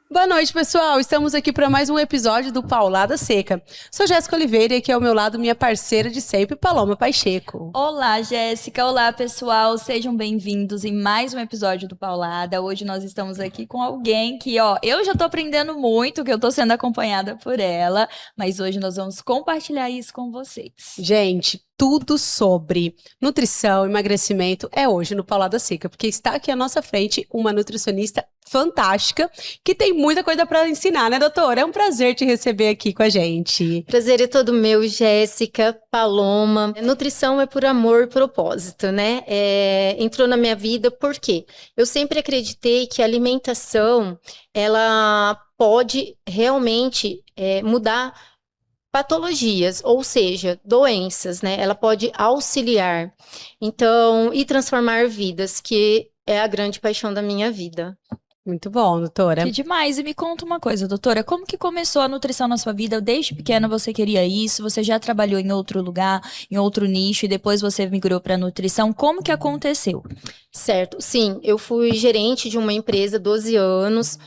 Boa noite, pessoal. Estamos aqui para mais um episódio do Paulada Seca. Sou Jéssica Oliveira e aqui ao meu lado minha parceira de sempre, Paloma Pacheco. Olá, Jéssica. Olá, pessoal. Sejam bem-vindos em mais um episódio do Paulada. Hoje nós estamos aqui com alguém que, eu já tô aprendendo muito, que eu tô sendo acompanhada por ela, mas hoje nós vamos compartilhar isso com vocês. Gente, tudo sobre nutrição, emagrecimento é hoje no Paulada Seca, porque está aqui à nossa frente uma nutricionista fantástica que tem muita coisa para ensinar, né, doutora? É um prazer te receber aqui com a gente. Prazer é todo meu, Jéssica, Paloma. Nutrição é por amor e propósito, né? Entrou na minha vida porque eu sempre acreditei que a alimentação, ela pode realmente mudar patologias, ou seja, doenças, né? Ela pode auxiliar, então, e transformar vidas, que é a grande paixão da minha vida. Muito bom, doutora. Que demais. E me conta uma coisa, doutora, como que começou a nutrição na sua vida? Desde pequena você queria isso? Você já trabalhou em outro lugar, em outro nicho, e depois você migrou para nutrição? Como que aconteceu? Certo, sim, eu fui gerente de uma empresa 12 anos,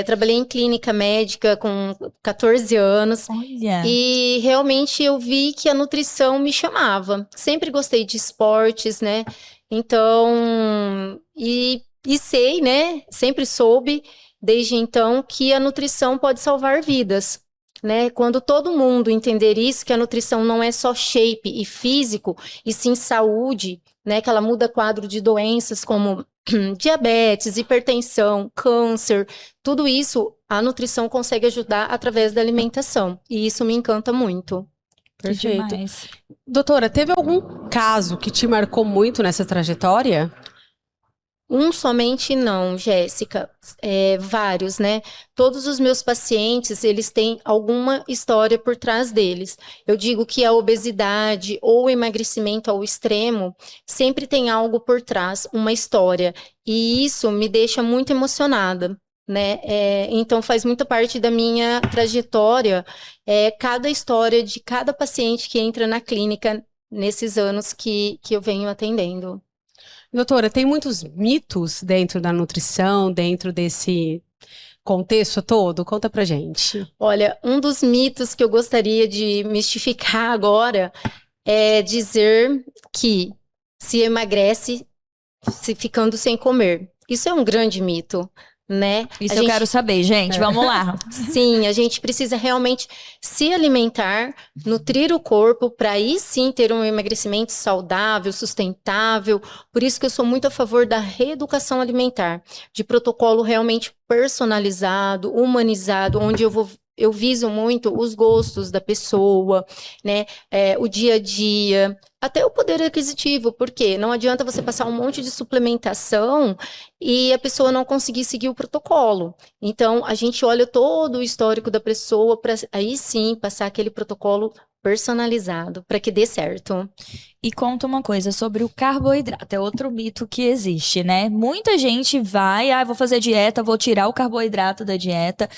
trabalhei em clínica médica com 14 anos. Olha. E realmente eu vi que a nutrição me chamava. Sempre gostei de esportes, né? Então, e sei, né? Sempre soube, desde então, que a nutrição pode salvar vidas. Né? Quando todo mundo entender isso, que a nutrição não é só shape e físico, e sim saúde, né? Que ela muda quadro de doenças como diabetes, hipertensão, câncer, tudo isso a nutrição consegue ajudar através da alimentação. E isso me encanta muito. Perfeito. Demais. Doutora, teve algum caso que te marcou muito nessa trajetória? Somente não, Jéssica, vários, né? Todos os meus pacientes, eles têm alguma história por trás deles. Eu digo que a obesidade ou o emagrecimento ao extremo sempre tem algo por trás, uma história. E isso me deixa muito emocionada, né? Então faz muita parte da minha trajetória, cada história de cada paciente que entra na clínica nesses anos que eu venho atendendo. Doutora, tem muitos mitos dentro da nutrição, dentro desse contexto todo? Conta pra gente. Olha, um dos mitos que eu gostaria de mistificar agora é dizer que se emagrece se ficando sem comer. Isso é um grande mito, né? Isso eu quero saber, gente. Vamos lá. Sim, a gente precisa realmente se alimentar, nutrir o corpo para aí sim ter um emagrecimento saudável, sustentável. Por isso que eu sou muito a favor da reeducação alimentar, de protocolo realmente personalizado, humanizado, onde eu viso muito os gostos da pessoa, né? O dia a dia, até o poder aquisitivo, porque não adianta você passar um monte de suplementação e a pessoa não conseguir seguir o protocolo. Então, a gente olha todo o histórico da pessoa para aí sim passar aquele protocolo personalizado para que dê certo. E conta uma coisa sobre o carboidrato, é outro mito que existe, né? Muita gente vai, vou fazer dieta, vou tirar o carboidrato da dieta.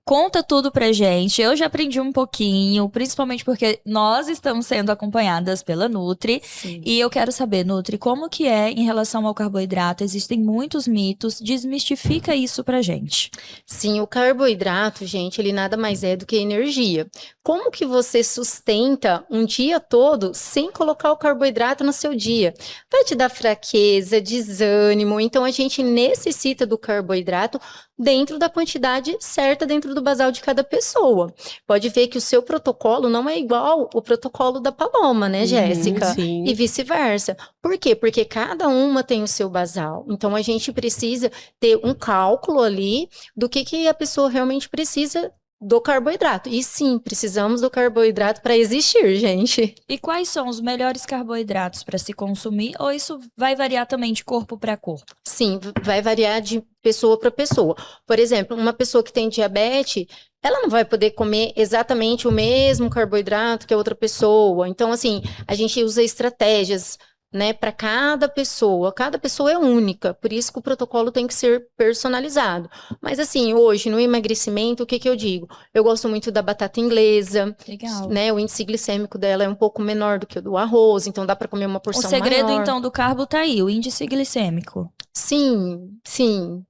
Conta tudo pra gente. Eu já aprendi um pouquinho, principalmente porque nós estamos sendo acompanhadas pela Nutri. Sim. E eu quero saber, Nutri, como que é em relação ao carboidrato? Existem muitos mitos, desmistifica isso pra gente. Sim, o carboidrato, gente, ele nada mais é do que energia. Como que você sustenta um dia todo sem colocar o carboidrato no seu dia? Vai te dar fraqueza, desânimo. Então, a gente necessita do carboidrato dentro da quantidade certa, dentro do basal de cada pessoa. Pode ver que o seu protocolo não é igual o protocolo da Paloma, né, Jéssica? Sim. E vice-versa. Por quê? Porque cada uma tem o seu basal. Então, a gente precisa ter um cálculo ali do que a pessoa realmente precisa do carboidrato. E sim, precisamos do carboidrato para existir, gente. E quais são os melhores carboidratos para se consumir? Ou isso vai variar também de corpo para corpo? Sim, vai variar de pessoa para pessoa. Por exemplo, uma pessoa que tem diabetes, ela não vai poder comer exatamente o mesmo carboidrato que a outra pessoa. Então, assim, a gente usa estratégias, né, para cada pessoa. Cada pessoa é única, por isso que o protocolo tem que ser personalizado. Mas assim, hoje no emagrecimento, o que eu digo? Eu gosto muito da batata inglesa. Legal. Né? O índice glicêmico dela é um pouco menor do que o do arroz, então dá para comer uma porção maior. O segredo então do carbo tá aí, o índice glicêmico. Sim, sim.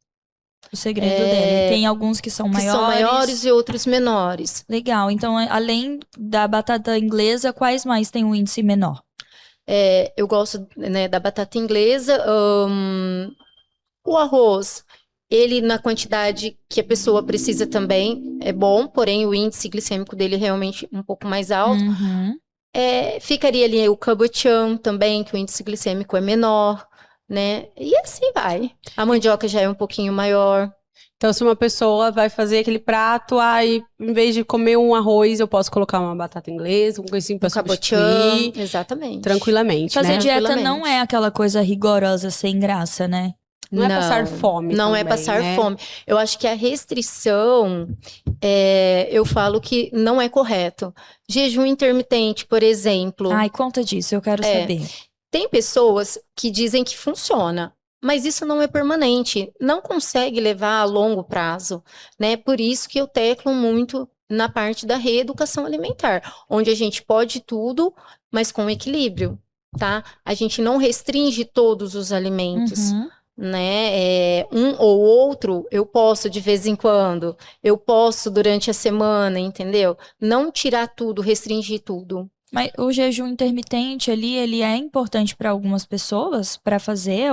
O segredo dele. Tem alguns que são que maiores. são maiores e outros menores. Legal. Então, além da batata inglesa, quais mais tem um índice menor? Eu gosto, né, da batata inglesa, o arroz, ele na quantidade que a pessoa precisa também é bom, porém o índice glicêmico dele é realmente um pouco mais alto. Uhum. Ficaria ali o cabotião também, que o índice glicêmico é menor, né? E assim vai. A mandioca já é um pouquinho maior. Então, se uma pessoa vai fazer aquele prato, aí, em vez de comer um arroz, eu posso colocar uma batata inglesa, um coisinho pra Um cabotião, substituir, exatamente. tranquilamente, Fazer né? dieta não Tranquilamente. é aquela coisa rigorosa, sem graça, né? Não é passar fome Não é também, passar né? fome. Eu acho que a restrição, eu falo que não é correto. Jejum intermitente, por exemplo. Ai, conta disso, eu quero saber. Tem pessoas que dizem que funciona, mas isso não é permanente. Não consegue levar a longo prazo, né? Por isso que eu teclo muito na parte da reeducação alimentar, onde a gente pode tudo, mas com equilíbrio, tá? A gente não restringe todos os alimentos. Uhum. Né? Um ou outro eu posso de vez em quando, eu posso durante a semana, entendeu? Não tirar tudo, restringir tudo. Mas o jejum intermitente ali, ele é importante para algumas pessoas para fazer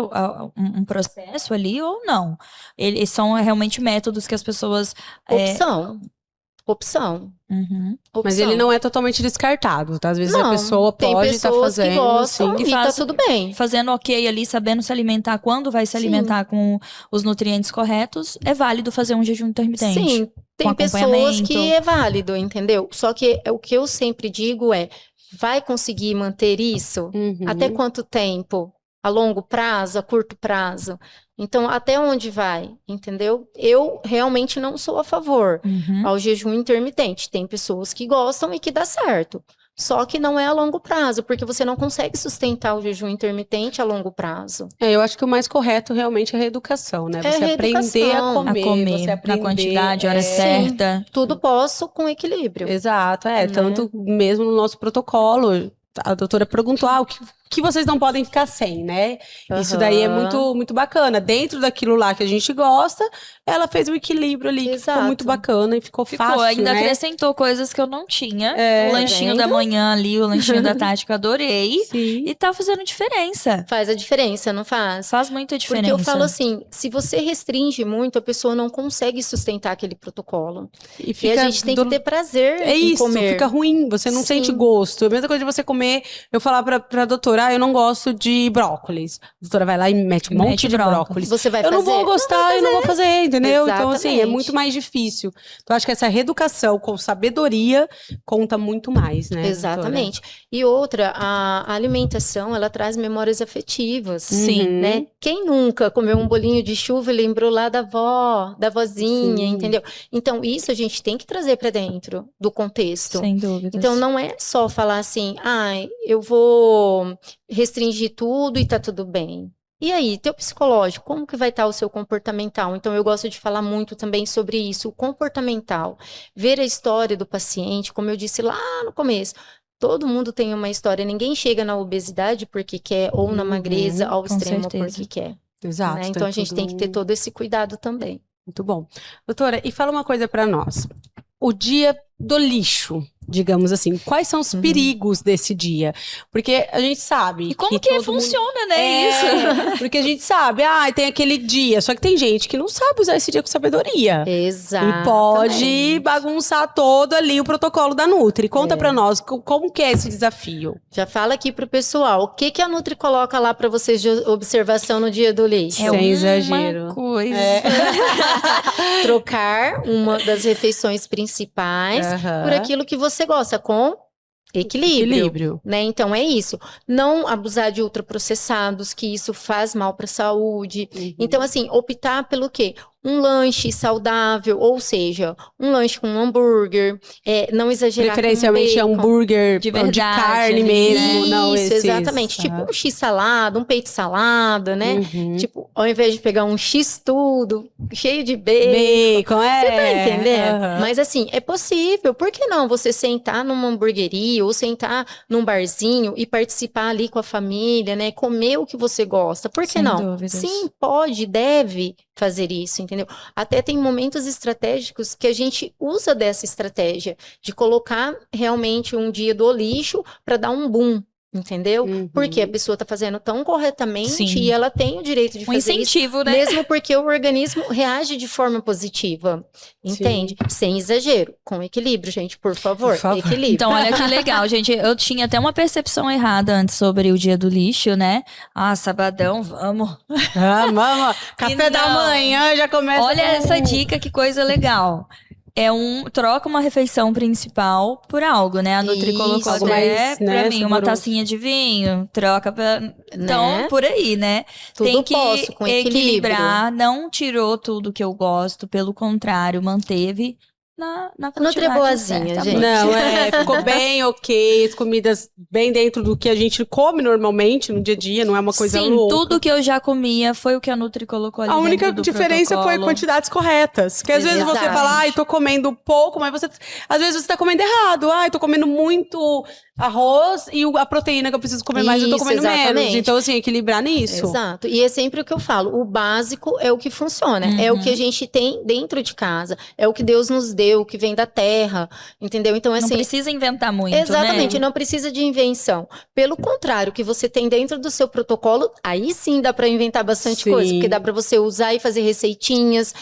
um processo ali ou não? Eles são realmente métodos que as pessoas... Opção. Uhum. Mas ele não é totalmente descartado, tá? Às vezes a Não, pessoa tem pode estar pessoas que fazendo, gostam sim. e tá tudo bem. Fazendo ok ali, sabendo se alimentar, quando vai se Sim. alimentar com os nutrientes corretos, é válido fazer um jejum intermitente. Sim, tem pessoas acompanhamento. que é válido, entendeu? Só que o que eu sempre digo vai conseguir manter isso? Uhum. Até quanto tempo? A longo prazo, a curto prazo? Então, até onde vai? Entendeu? Eu realmente não sou a favor Uhum. ao jejum intermitente. Tem pessoas que gostam e que dá certo. Só que não é a longo prazo, porque você não consegue sustentar o jejum intermitente a longo prazo. Eu acho que o mais correto realmente é a reeducação, né? Você aprender a comer, você aprender... na quantidade, hora certa. Tudo posso com equilíbrio. Exato, Né? tanto mesmo no nosso protocolo, a doutora perguntou, o que vocês não podem ficar sem, né? Isso daí é muito, muito bacana. Dentro daquilo lá que a gente gosta, ela fez um equilíbrio ali, que ficou muito bacana e ficou fácil, ainda né? acrescentou coisas que eu não tinha. O lanchinho da vendo? manhã ali, o lanchinho da tarde que eu adorei. Sim. E tá fazendo diferença. Faz a diferença, não faz? Faz muita diferença. Porque eu falo assim, se você restringe muito, a pessoa não consegue sustentar aquele protocolo. E a gente tem que ter prazer em comer. Fica ruim, você não Sim. sente gosto. A mesma coisa de você comer, eu falar pra doutora, eu não gosto de brócolis. A doutora vai lá e mete um monte de brócolis. Você vai eu fazer? não vou gostar, eu não vou fazer, entendeu? Então, assim, é Exatamente. muito mais difícil. Então, acho que essa reeducação com sabedoria conta muito mais, né? Exatamente. E outra, a alimentação, ela traz memórias afetivas. Sim. Né? Quem nunca comeu um bolinho de chuva e lembrou lá da avó, da vozinha, Sim. entendeu? Então, isso a gente tem que trazer para dentro do contexto. Sem dúvida. Então, não é só falar assim, eu vou restringir tudo e tá tudo bem. E aí, teu psicológico, como que vai estar o seu comportamental? Então, eu gosto de falar muito também sobre isso, o comportamental. Ver a história do paciente, como eu disse lá no começo. Todo mundo tem uma história, ninguém chega na obesidade porque quer, ou na magreza ao extremo porque quer. Exato. Né? Então, a gente tem que ter todo esse cuidado também. Muito bom. Doutora, e fala uma coisa para nós. O dia do lixo, digamos assim, quais são os perigos desse dia? Porque a gente sabe E como que funciona, né, isso? Porque a gente sabe, tem aquele dia, só que tem gente que não sabe usar esse dia com sabedoria. Exato. E pode bagunçar todo ali o protocolo da Nutri. Conta pra nós, como que é esse desafio? Já fala aqui pro pessoal, o que a Nutri coloca lá pra vocês de observação no dia do lixo? Sem exagero. Uma coisa. Trocar uma das refeições principais por aquilo que você gosta, com equilíbrio. Né? Então é isso. Não abusar de ultraprocessados, que isso faz mal para a saúde. Então, assim, optar pelo quê? Um lanche saudável, ou seja, um lanche com um hambúrguer, não exagerar preferencialmente com bacon, hambúrguer de verdade, carne ali, mesmo, não isso, esses... exatamente. Tipo um X-salada, um peito salada, né? Tipo, ao invés de pegar um X tudo, cheio de bacon. Você tá entendendo? Mas assim, é possível. Por que não você sentar numa hamburgueria ou sentar num barzinho e participar ali com a família, né? Comer o que você gosta. Por que Sem não? dúvidas. Sim, pode, deve fazer isso, entendeu? Até tem momentos estratégicos que a gente usa dessa estratégia de colocar realmente um dia do lixo para dar um boom. Entendeu? Porque a pessoa está fazendo tão corretamente Sim. e ela tem o direito de fazer incentivo, isso, né? mesmo porque o organismo reage de forma positiva, entende? Sem exagero, com equilíbrio, gente, por favor. Equilíbrio. Então, olha que legal, gente. Eu tinha até uma percepção errada antes sobre o dia do lixo, né? Ah, sabadão, vamos. Vamos. Café da manhã já começa. Olha essa dica, que coisa legal. Troca uma refeição principal por algo, né? A Nutri colocou Isso, até pra mim uma saboroso. tacinha de vinho, troca pra... Então, por aí, né? Tudo Tem que posso, com equilíbrio. equilibrar, não tirou tudo que eu gosto, pelo contrário, manteve na Nutri quantidade boazinha, certa. gente. Não, ficou bem ok, as comidas bem dentro do que a gente come normalmente no dia a dia, não é uma coisa Sim, louca. tudo que eu já comia foi o que a Nutri colocou ali A única dentro do diferença foi protocolo. quantidades corretas. Porque às vezes você Exatamente. fala, ai, tô comendo pouco, mas às vezes você tá comendo errado. Ai, tô comendo muito arroz e a proteína que eu preciso comer mais, eu tô Isso, comendo menos. exatamente. Então, assim, equilibrar nisso. Exato. E é sempre o que eu falo, o básico é o que funciona, é o que a gente tem dentro de casa, é o que Deus nos deu, o que vem da terra, entendeu? Então, assim... Não precisa inventar muito, Exatamente, né? não precisa de invenção. Pelo contrário, o que você tem dentro do seu protocolo, aí sim dá para inventar bastante Sim. coisa, porque dá para você usar e fazer receitinhas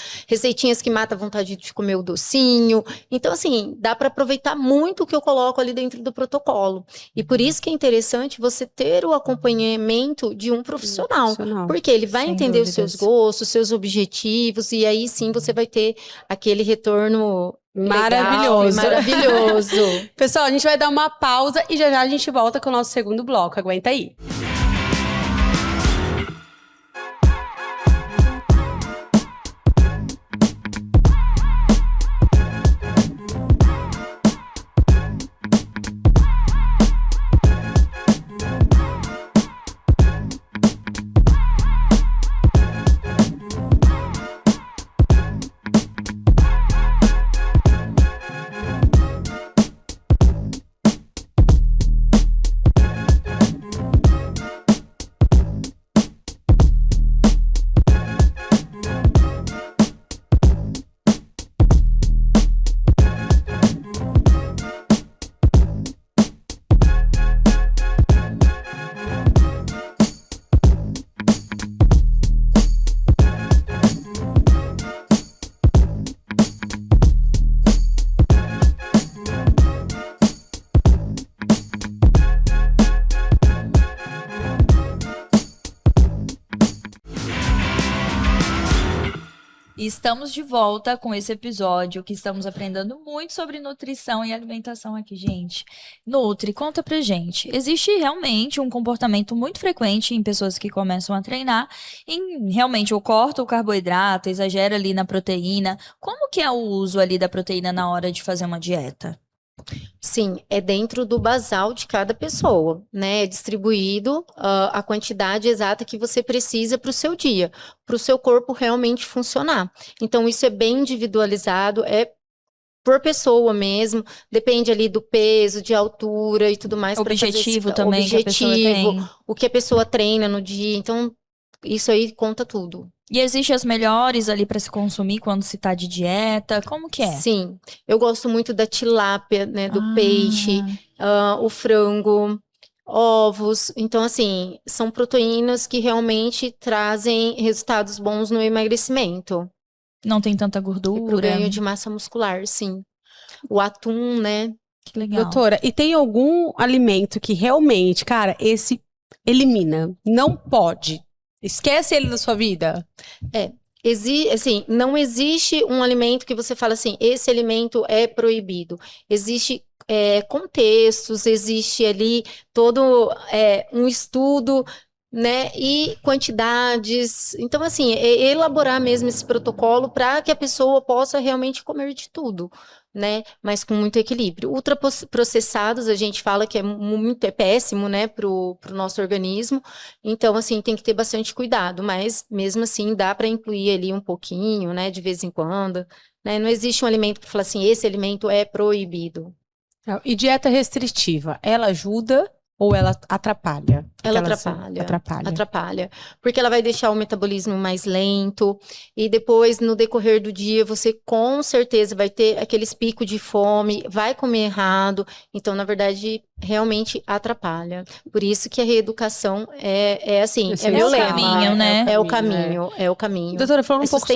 que matam a vontade de comer o docinho. Então, assim, dá para aproveitar muito o que eu coloco ali dentro do protocolo. E por isso que é interessante você ter o acompanhamento de um profissional, porque ele vai Sem entender os dúvidas. seus gostos, seus objetivos, e aí sim você vai ter aquele retorno Maravilhoso. legal e maravilhoso. Pessoal, a gente vai dar uma pausa e já já a gente volta com o nosso segundo bloco. Aguenta aí. E estamos de volta com esse episódio que estamos aprendendo muito sobre nutrição e alimentação aqui, gente. Nutri, conta pra gente. Existe realmente um comportamento muito frequente em pessoas que começam a treinar em realmente ou corta o carboidrato, exagera ali na proteína. Como que é o uso ali da proteína na hora de fazer uma dieta? Sim, é dentro do basal de cada pessoa, né? É distribuído a quantidade exata que você precisa para o seu dia, para o seu corpo realmente funcionar. Então, isso é bem individualizado, é por pessoa mesmo, depende ali do peso, de altura e tudo mais. Objetivo também que a pessoa tem. O que a pessoa treina no dia. Então, isso aí conta tudo. E existem as melhores ali para se consumir quando se tá de dieta? Como que é? Sim, eu gosto muito da tilápia, né, do peixe, o frango, ovos. Então, assim, são proteínas que realmente trazem resultados bons no emagrecimento. Não tem tanta E pro gordura. ganho de massa muscular, sim. O atum, né? Que legal. Doutora, e tem algum alimento que realmente, cara, esse elimina? Não pode. Esquece ele da sua vida? Assim, não existe um alimento que você fala assim, esse alimento é proibido. Existe contextos, existe ali todo um estudo, né, e quantidades. Então, assim, elaborar mesmo esse protocolo para que a pessoa possa realmente comer de tudo, né, mas com muito equilíbrio. Ultraprocessados, a gente fala que é péssimo, né, pro nosso organismo. Então, assim, tem que ter bastante cuidado, mas mesmo assim dá para incluir ali um pouquinho, né, de vez em quando, né? Não existe um alimento que fala assim, esse alimento é proibido. E dieta restritiva, ela ajuda ou ela atrapalha? Ela Porque atrapalha. Atrapalha. Porque ela vai deixar o metabolismo mais lento e depois, no decorrer do dia, você com certeza vai ter aqueles picos de fome, vai comer errado. Então, na verdade, realmente atrapalha. Por isso que a reeducação é assim, é meu o lema. caminho, né? É o caminho, é o caminho. Doutora, falando um pouco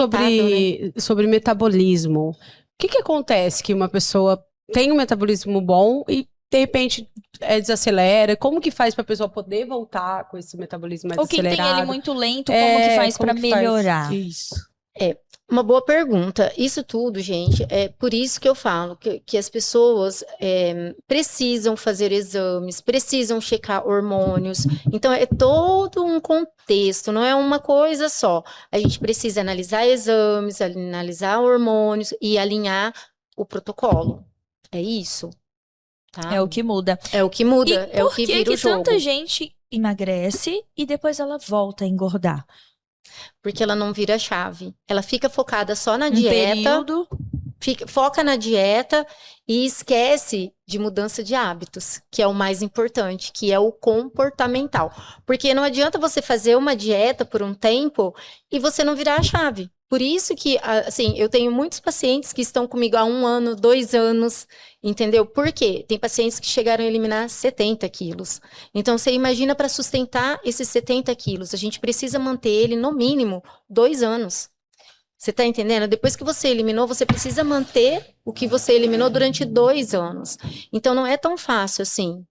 sobre metabolismo. O que acontece que uma pessoa tem um metabolismo bom e, de repente, desacelera? Como que faz para a pessoa poder voltar com esse metabolismo mais Ou quem acelerado? tem ele muito lento, como que faz pra melhorar? Isso. Uma boa pergunta. Isso tudo, gente, é por isso que eu falo que as pessoas precisam fazer exames, precisam checar hormônios. Então, é todo um contexto, não é uma coisa só. A gente precisa analisar exames, analisar hormônios e alinhar o protocolo. É isso. Tá? É o que muda. É o que muda, E é o por que que vira o jogo. tanta gente emagrece e depois ela volta a engordar? Porque ela não vira a chave. Ela fica focada só na Um dieta. período. Foca na dieta e esquece de mudança de hábitos, que é o mais importante, que é o comportamental. Porque não adianta você fazer uma dieta por um tempo e você não virar a chave. Por isso que, assim, eu tenho muitos pacientes que estão comigo há 1 ano, 2 anos, entendeu? Por quê? Tem pacientes que chegaram a eliminar 70 quilos. Então, você imagina para sustentar esses 70 quilos, a gente precisa manter ele no mínimo 2 anos. Você tá entendendo? Depois que você eliminou, você precisa manter o que você eliminou durante 2 anos. Então, não é tão fácil assim.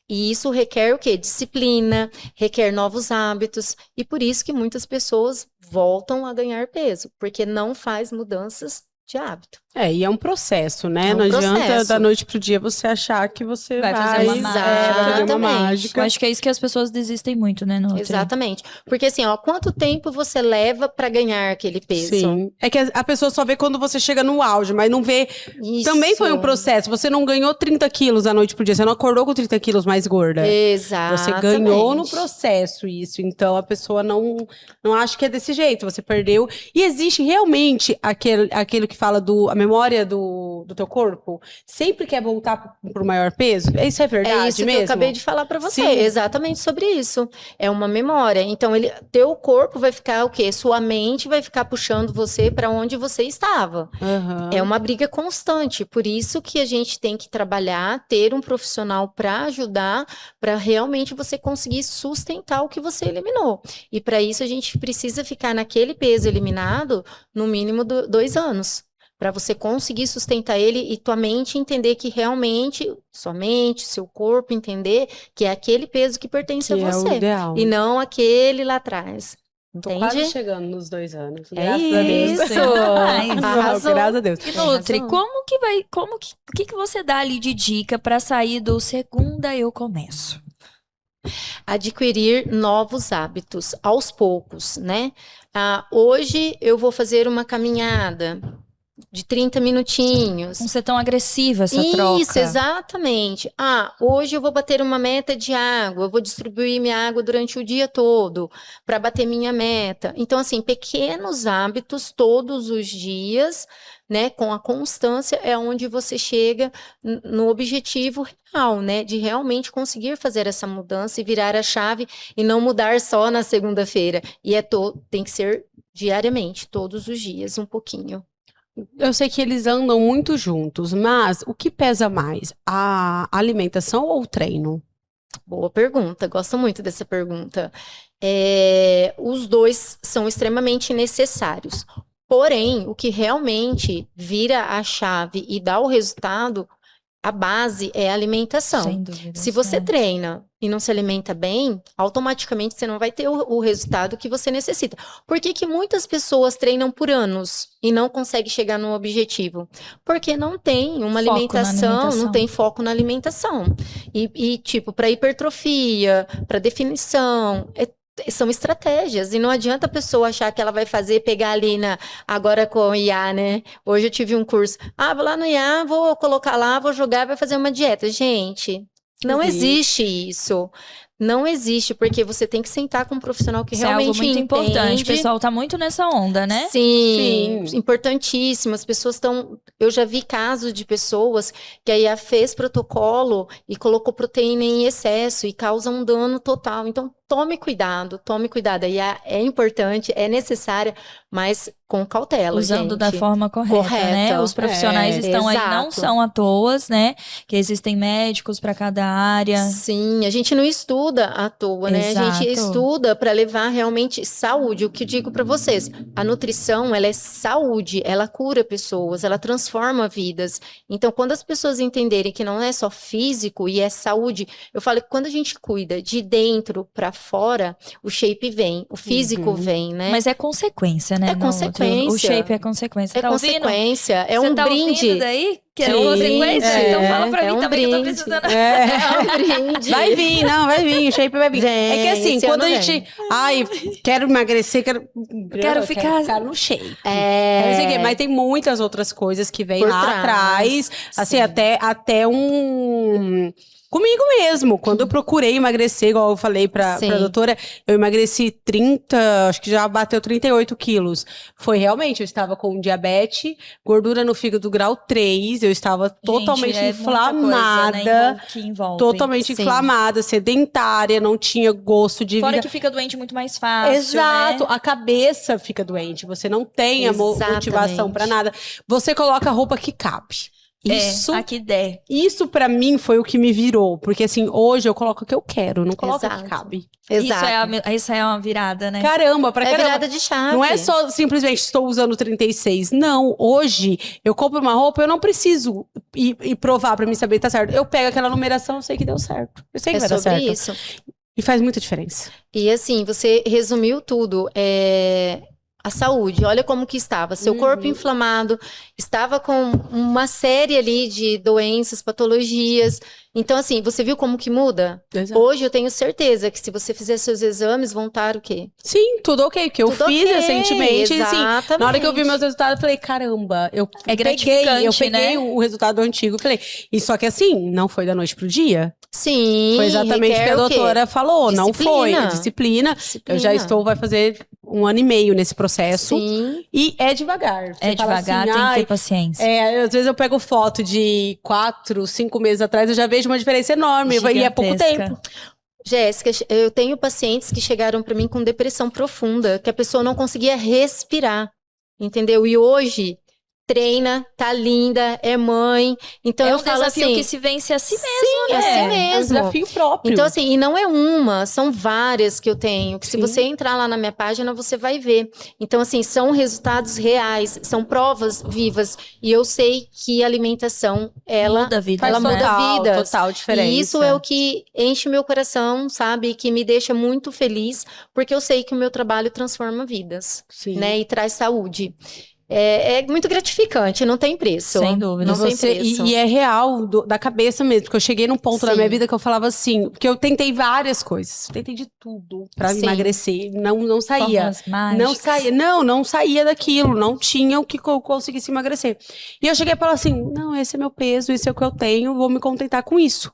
E isso requer o quê? Disciplina, requer novos hábitos. E por isso que muitas pessoas voltam a ganhar peso, porque não faz mudanças de hábito. E é um processo, né? É um não adianta processo. da noite pro dia você achar que você Vai vai fazer uma fazer uma Exatamente. mágica. Eu acho que é isso que as pessoas desistem muito, né, Nutri? Exatamente. Porque assim, ó, quanto tempo você leva para ganhar aquele peso? Sim. É que a pessoa só vê quando você chega no auge, mas não vê. Isso. Também foi um processo. Você não ganhou 30 quilos da noite pro dia. Você não acordou com 30 quilos mais gorda. Exatamente. Você ganhou no processo isso. Então a pessoa não acha que é desse jeito. Você perdeu. E existe realmente aquilo que fala a memória do teu corpo? Sempre quer voltar pro maior peso? Isso é verdade É isso mesmo? que eu acabei de falar para você. Sim. Exatamente sobre isso. É uma memória. Então, teu corpo vai ficar o quê? Sua mente vai ficar puxando você para onde você estava. Aham. É uma briga constante. Por isso que a gente tem que trabalhar, ter um profissional para ajudar, para realmente você conseguir sustentar o que você eliminou. E para isso a gente precisa ficar naquele peso eliminado no mínimo 2 anos. Para você conseguir sustentar ele e tua mente entender que realmente, sua mente, seu corpo entender que é aquele peso que pertence a Que é você. o ideal. E não aquele lá atrás. Tô Entende? quase chegando nos 2 anos. É Graças a Deus. isso. Arrasou. Graças a Deus. E Nutri, razão. o que você dá ali de dica pra sair do segunda eu começo? Adquirir novos hábitos aos poucos, né? Hoje eu vou fazer uma caminhada de 30 minutinhos. Não ser tão agressiva essa troca. Isso, exatamente. Hoje eu vou bater uma meta de água, eu vou distribuir minha água durante o dia todo para bater minha meta. Então, assim, pequenos hábitos todos os dias, né, com a constância, é onde você chega no objetivo real, né, de realmente conseguir fazer essa mudança e virar a chave e não mudar só na segunda-feira. E tem que ser diariamente, todos os dias, um pouquinho. Eu sei que eles andam muito juntos, mas o que pesa mais? A alimentação ou o treino? Boa pergunta, gosto muito dessa pergunta. Os dois são extremamente necessários. Porém, o que realmente vira a chave e dá o resultado, a base é a alimentação. Sem dúvida. Se você treina e não se alimenta bem, automaticamente você não vai ter o resultado que você necessita. Por que muitas pessoas treinam por anos e não conseguem chegar no objetivo? Porque não tem uma alimentação, não tem foco na alimentação. E tipo, para hipertrofia, para definição, são estratégias, e não adianta a pessoa achar que ela vai pegar ali agora com o IA, né? Hoje eu tive um curso, vou lá no IA, vou colocar lá, vou jogar, vai fazer uma dieta. Gente, não existe isso. Não existe, porque você tem que sentar com um profissional que Isso é realmente algo muito importante. entende. O pessoal tá muito nessa onda, né? Sim, importantíssimo. As pessoas estão. Eu já vi casos de pessoas que a IA fez protocolo e colocou proteína em excesso e causa um dano total. Então, tome cuidado, tome cuidado. A IA é importante, é necessária, mas com cautela, Usando gente. da forma correta, né? Correta. Os profissionais estão aí, não Exato. são à toa, né? Que existem médicos para cada área. Sim, a gente não estuda à toa, né? A gente Exato. estuda para levar realmente saúde. O que eu digo para vocês, a nutrição, ela é saúde, ela cura pessoas, ela transforma vidas. Então, quando as pessoas entenderem que não é só físico e é saúde, eu falo que quando a gente cuida de dentro para fora, o shape vem, o físico vem, né? Mas é consequência, né? É consequência. O shape é consequência. É tá ouvindo? consequência, é Você um tá brinde. ouvindo daí? Que é Sim, consequência? Então fala pra é mim um também que eu tô brinde. precisando. É um brinde. Vai vir, não, vai vir, o shape vai vir. Vem, É que assim, esse quando a ano gente. Ai, quero emagrecer, quero ficar- no shape. É. Não sei o quê, mas tem muitas outras coisas que vêm Por lá trás, atrás. Assim, sim. até um. Comigo mesmo. Quando eu procurei emagrecer, igual eu falei pra Sim. doutora, eu emagreci 30, acho que já bateu 38 quilos. Foi realmente, eu estava com diabetes, gordura no fígado grau 3, eu estava totalmente Gente, é muita inflamada. coisa, né, que envolve. Totalmente Sim. inflamada, sedentária, não tinha gosto de Fora vida. que fica doente muito mais fácil, Exato, né? a cabeça fica doente, você não tem a motivação Exatamente. pra nada. Você coloca a roupa que cabe. Isso, Aqui der. isso para mim foi o que me virou, porque assim, hoje eu coloco o que eu quero, não coloco o que Exato. cabe. Exato. Isso é uma virada, né? Caramba, pra É caramba. virada de chave. Não é só simplesmente estou usando 36. Não, hoje eu compro uma roupa, eu não preciso ir provar pra mim saber que tá certo. Eu pego aquela numeração, eu sei que deu certo. Eu sei que É vai dar sobre certo. isso. E faz muita diferença. E assim, você resumiu tudo. A saúde, olha como que estava. Seu corpo inflamado, estava com uma série ali de doenças, patologias. Então, assim, você viu como que muda? Exato. Hoje eu tenho certeza que se você fizer seus exames, vão estar o quê? Sim, tudo ok, porque eu Tudo fiz ok, recentemente, assim, exatamente. na hora que eu vi meus resultados, eu falei, caramba, eu É peguei gratificante, né? o resultado antigo, falei, e só que assim, não foi da noite pro dia, Sim, foi exatamente o que a requer o quê? doutora falou, não foi, Disciplina. disciplina, eu já Disciplina. vai fazer 1 ano e meio nesse processo, Sim, e é devagar. Você É fala devagar, assim, tem que "Ai, ter paciência. às vezes eu pego foto de 4, 5 meses atrás, eu já vejo uma diferença enorme, e é pouco Gigantesca. tempo. Jéssica, eu tenho pacientes que chegaram para mim com depressão profunda, que a pessoa não conseguia respirar, entendeu? E hoje treina, tá linda, é mãe. Então É eu um falo desafio assim, que se vence a si mesmo, é né? assim É um mesmo. desafio próprio. Então, assim, e não é uma, são várias que eu tenho. Que se Sim. você entrar lá na minha página, você vai ver. Então, assim, são resultados reais, são provas vivas. E eu sei que a alimentação, ela Muda a vida, Faz ela né? muda vidas. total diferença. E isso é o que enche meu coração, sabe? E que me deixa muito feliz, porque eu sei que o meu trabalho transforma vidas, Sim. né? E traz saúde. É muito gratificante, não tem preço. Sem dúvida. Não tem preço. E é real da cabeça mesmo, porque eu cheguei num ponto da Sim. minha vida que eu falava assim, porque eu tentei várias coisas, tentei de tudo pra Sim. emagrecer, não saía. Fórmulas mágicas. Não saía, não saía daquilo, não tinha o que eu conseguisse emagrecer. E eu cheguei a falar assim, não, esse é meu peso, isso é o que eu tenho, vou me contentar com isso.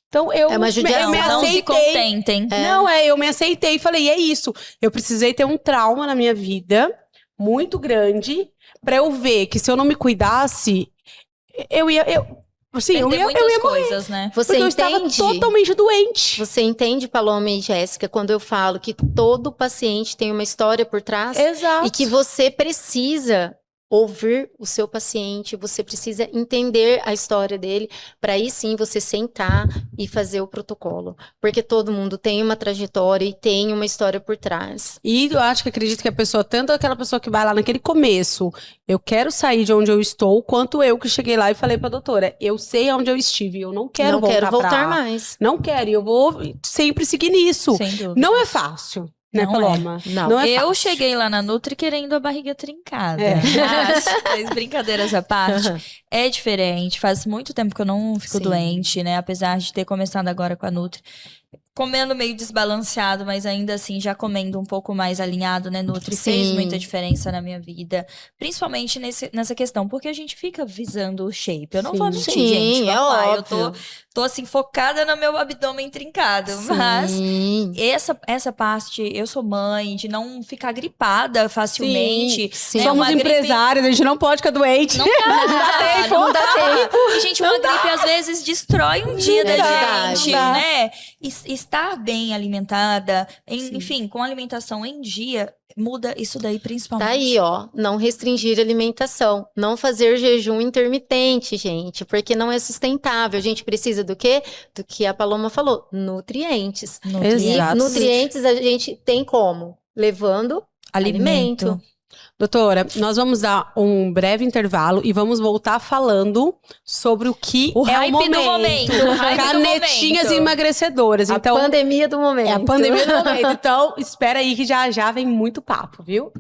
Então eu É uma me judiação. Não se aceitei. contentem. Não, eu me aceitei e falei, é isso. Eu precisei ter um trauma na minha vida muito grande pra eu ver que se eu não me cuidasse, eu ia Perder morrer. muitas coisas, né? Você Porque eu entende? estava totalmente doente. Você entende, Paloma e Jéssica, quando eu falo que todo paciente tem uma história por trás Exato. e que você precisa ouvir o seu paciente, você precisa entender a história dele, para aí sim você sentar e fazer o protocolo. Porque todo mundo tem uma trajetória e tem uma história por trás. E eu acredito que a pessoa, tanto aquela pessoa que vai lá naquele começo, eu quero sair de onde eu estou, quanto eu que cheguei lá e falei pra doutora, eu sei onde eu estive, eu não quero Não quero voltar pra... mais. Não quero, e eu vou sempre seguir nisso. Sem dúvida. Não é fácil, né, Não é. Paloma? Não. é Eu fácil. cheguei lá na Nutri querendo a barriga trincada. É. Mas brincadeiras à parte, é diferente. Faz muito tempo que eu não fico Sim. doente, né? Apesar de ter começado agora com a Nutri. comendo meio desbalanceado, mas ainda assim já comendo um pouco mais alinhado, né? Nutri fez Sim. muita diferença na minha vida, principalmente nessa questão, porque a gente fica visando o shape. Eu não vou mentir, Sim, gente. é Vamos lá, eu óbvio. tô assim focada no meu abdômen trincado, mas Sim, essa parte, eu sou mãe, de não ficar gripada facilmente. sim. né? Somos Uma gripe- empresários, a gente não pode ficar doente. Não dá, tempo. não dá tempo. E, gente, uma gripe às vezes destrói um dia da verdade. gente, Dá. né? Estar bem alimentada, enfim, com alimentação em dia, muda isso daí principalmente. Tá aí, ó. Não restringir a alimentação. Não fazer jejum intermitente, gente, porque não é sustentável. A gente precisa do quê? Do que a Paloma falou, nutrientes. E Exato. nutrientes a gente tem como? Levando alimento. Doutora, nós vamos dar um breve intervalo e vamos voltar falando sobre o que O é hype o momento. do momento, o hype do Canetinhas momento. emagrecedoras. A Então, pandemia do momento. é a pandemia do momento. Então, espera aí que já já vem muito papo, viu?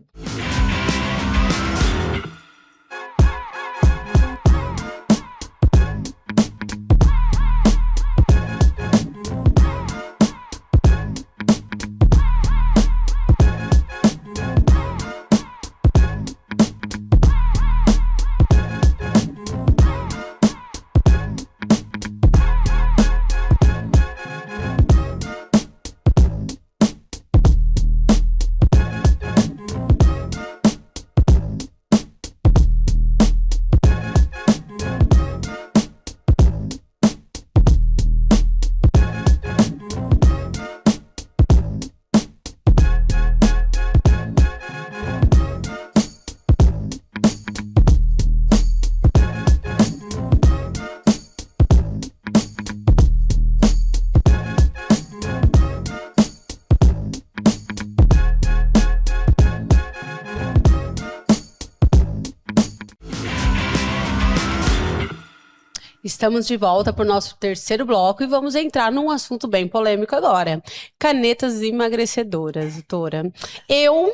Estamos de volta para o nosso terceiro bloco e vamos entrar num assunto bem polêmico agora. Canetas emagrecedoras, doutora. Eu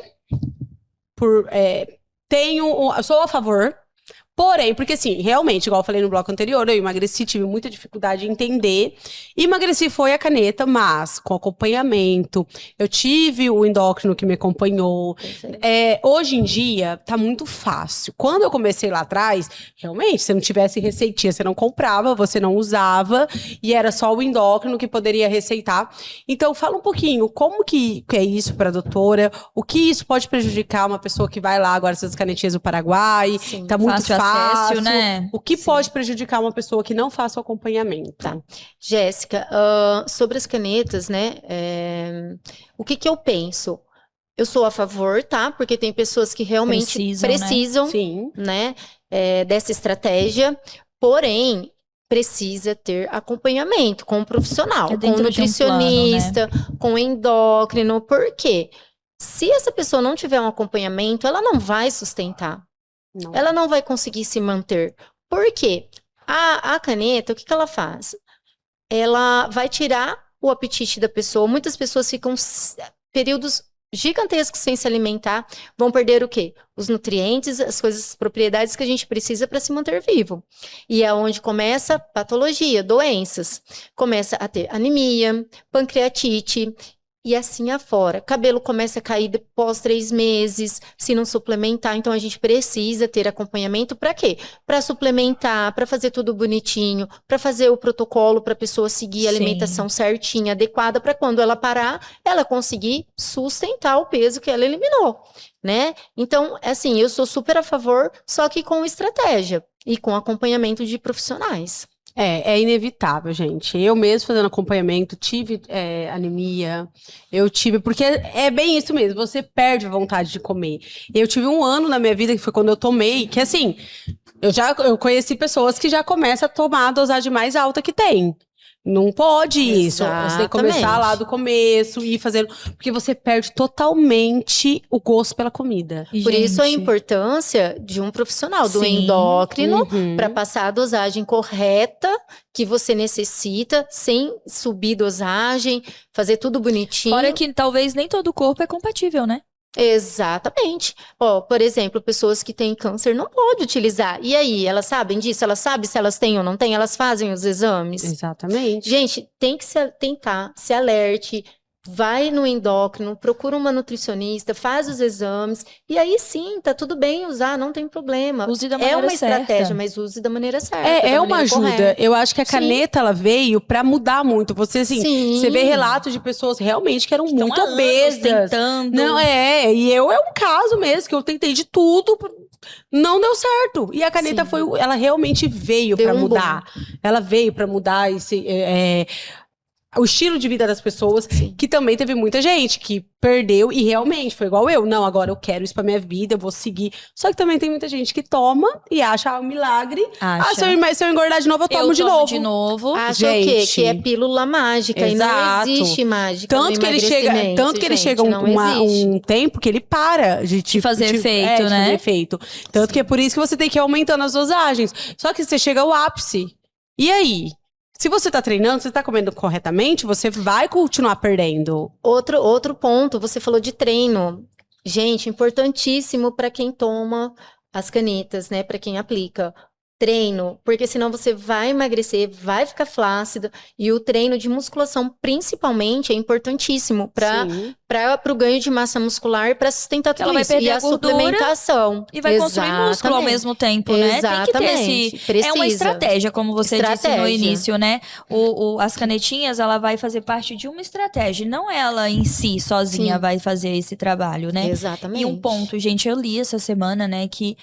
sou a favor, porém, porque assim, realmente, igual eu falei no bloco anterior, eu emagreci, tive muita dificuldade em entender. Emagreci foi a caneta, mas com acompanhamento. Eu tive o endócrino que me acompanhou. Hoje em dia, tá muito fácil. Quando eu comecei lá atrás, realmente, se não tivesse receitinha, você não comprava, você não usava, e era só o endócrino que poderia receitar. Então, fala um pouquinho, como que é isso para a doutora? O que isso pode prejudicar uma pessoa que vai lá agora, essas canetinhas do Paraguai? Sim. Tá muito Fácil acesso, né? O que Sim. pode prejudicar uma pessoa que não faça o acompanhamento? Tá. Jéssica, sobre as canetas, né? O que eu penso? Eu sou a favor, tá? Porque tem pessoas que realmente precisam, Sim. né? Dessa estratégia. Porém, precisa ter acompanhamento com um profissional, com um dentro de um nutricionista, com endócrino. Por quê? Se essa pessoa não tiver um acompanhamento, ela não vai sustentar. Não. Ela não vai conseguir se manter. Por quê? A caneta, o que ela faz? Ela vai tirar o apetite da pessoa. Muitas pessoas ficam períodos gigantescos sem se alimentar, vão perder o quê? Os nutrientes, as coisas, as propriedades que a gente precisa para se manter vivo. E é onde começa a patologia, doenças. Começa a ter anemia, pancreatite, e assim afora. Cabelo começa a cair após 3 meses, se não suplementar. Então, a gente precisa ter acompanhamento para quê? Para suplementar, para fazer tudo bonitinho, para fazer o protocolo para a pessoa seguir a alimentação certinha, adequada, para quando ela parar, ela conseguir sustentar o peso que ela eliminou, né? Então, assim, eu sou super a favor, só que com estratégia e com acompanhamento de profissionais. É inevitável, gente. Eu mesmo fazendo acompanhamento, tive anemia, porque é bem isso mesmo, você perde a vontade de comer. Eu tive um ano na minha vida, que foi quando eu tomei, que assim, eu conheci pessoas que já começam a tomar a dosagem mais alta que tem. Não pode isso. Você tem que começar lá do começo e ir fazendo. Porque você perde totalmente o gosto pela comida. Por isso a importância de um profissional, do endócrino, para passar a dosagem correta que você necessita, sem subir dosagem, fazer tudo bonitinho. Fora que talvez nem todo corpo é compatível, né? Exatamente. Ó, por exemplo, pessoas que têm câncer não podem utilizar. E aí, elas sabem disso? Elas sabem se elas têm ou não têm? Elas fazem os exames? Exatamente. Gente, tem que se atentar, se alerte, vai no endócrino, procura uma nutricionista, faz os exames, e aí sim, tá tudo bem usar, não tem problema. Use da É maneira uma estratégia, certa. mas use da maneira certa. É da uma maneira ajuda. correta. Eu acho que a Sim. caneta, ela veio pra mudar muito. Você, assim, Sim. você vê relatos de pessoas realmente que eram Estão muito há anos obesas. tentando. Não, e é um caso mesmo, que eu tentei de tudo, não deu certo. E a caneta Sim. ela realmente veio Deu pra um mudar. Ela veio pra mudar o estilo de vida das pessoas, Sim. que também teve muita gente que perdeu e realmente foi igual eu. Não, agora eu quero isso pra minha vida, eu vou seguir. Só que também tem muita gente que toma e acha um milagre. Acha. Se eu engordar de novo, eu tomo de novo. de novo. Acha o quê? Gente. Que é pílula mágica. Exato. E não existe mágica no Tanto que ele chega, emagrecimento, gente, não existe. um tempo que ele para de fazer efeito, de né? fazer efeito. Tanto que é por isso que você tem que ir aumentando as dosagens. Só que você chega ao ápice. E aí? Se você tá treinando, você tá comendo corretamente, você vai continuar perdendo. Outro ponto, você falou de treino. Gente, importantíssimo para quem toma as canetas, né? Para quem aplica. Treino, porque senão você vai emagrecer, vai ficar flácido. E o treino de musculação, principalmente, é importantíssimo para Sim. o ganho de massa muscular e para sustentar tudo Ela vai isso. perder E a a gordura suplementação. E vai consumir músculo ao mesmo tempo, né? Tem que ter esse... É uma estratégia, como você disse no início, né? As canetinhas, ela vai fazer parte de uma estratégia. Não ela em si, sozinha, Sim. vai fazer esse trabalho, né? Exatamente. E um ponto, gente, eu li essa semana, né? Que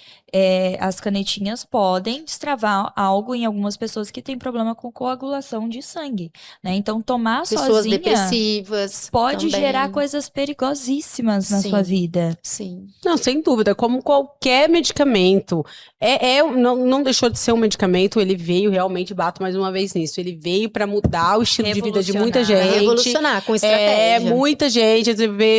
as canetinhas podem destravar algo em algumas pessoas que têm problema com coagulação de sangue, né? Então, tomar Pessoas sozinha depressivas pode também. gerar coisas perigosíssimas na Sim. sua vida. Sim. Não, sem dúvida, como qualquer medicamento. Não deixou de ser um medicamento, ele veio realmente, bato mais uma vez nisso, ele veio pra mudar o estilo de vida de muita Revolucionar. gente. Revolucionar com estratégia. Muita gente,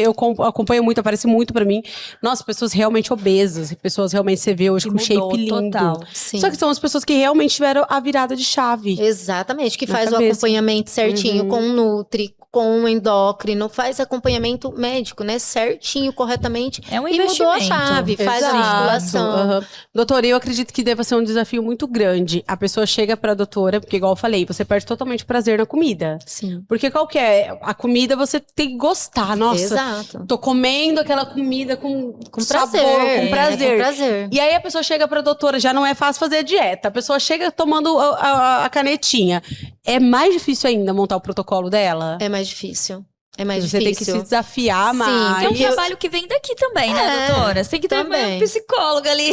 eu acompanho muito, aparece muito pra mim. Nossa, pessoas realmente obesas, pessoas realmente você vê hoje Que com shape mudou lindo. total. Sim. Só que são as pessoas que realmente tiveram a virada de chave. Exatamente, que Na faz o cabeça. acompanhamento certinho Uhum. com o Nutri, com o endócrino, faz acompanhamento médico, né? Certinho, corretamente. É um E mudou a investimento. chave, faz a Exato. musculação. Aham. Doutora, eu acredito que deva ser um desafio muito grande. A pessoa chega pra doutora, porque igual eu falei, você perde totalmente o prazer na comida. Sim. Porque qual que é? A comida você tem que gostar. Nossa, Exato. tô comendo aquela comida com sabor, prazer. com prazer. Com prazer. E aí a pessoa chega pra doutora, já não é fácil fazer dieta. A pessoa chega tomando a canetinha. É mais difícil ainda montar o protocolo dela? É mais difícil. É mais Você tem que difícil. se desafiar Sim, mais. É um E eu- trabalho que vem daqui também, né, doutora? Você tem que ter também. um psicólogo ali.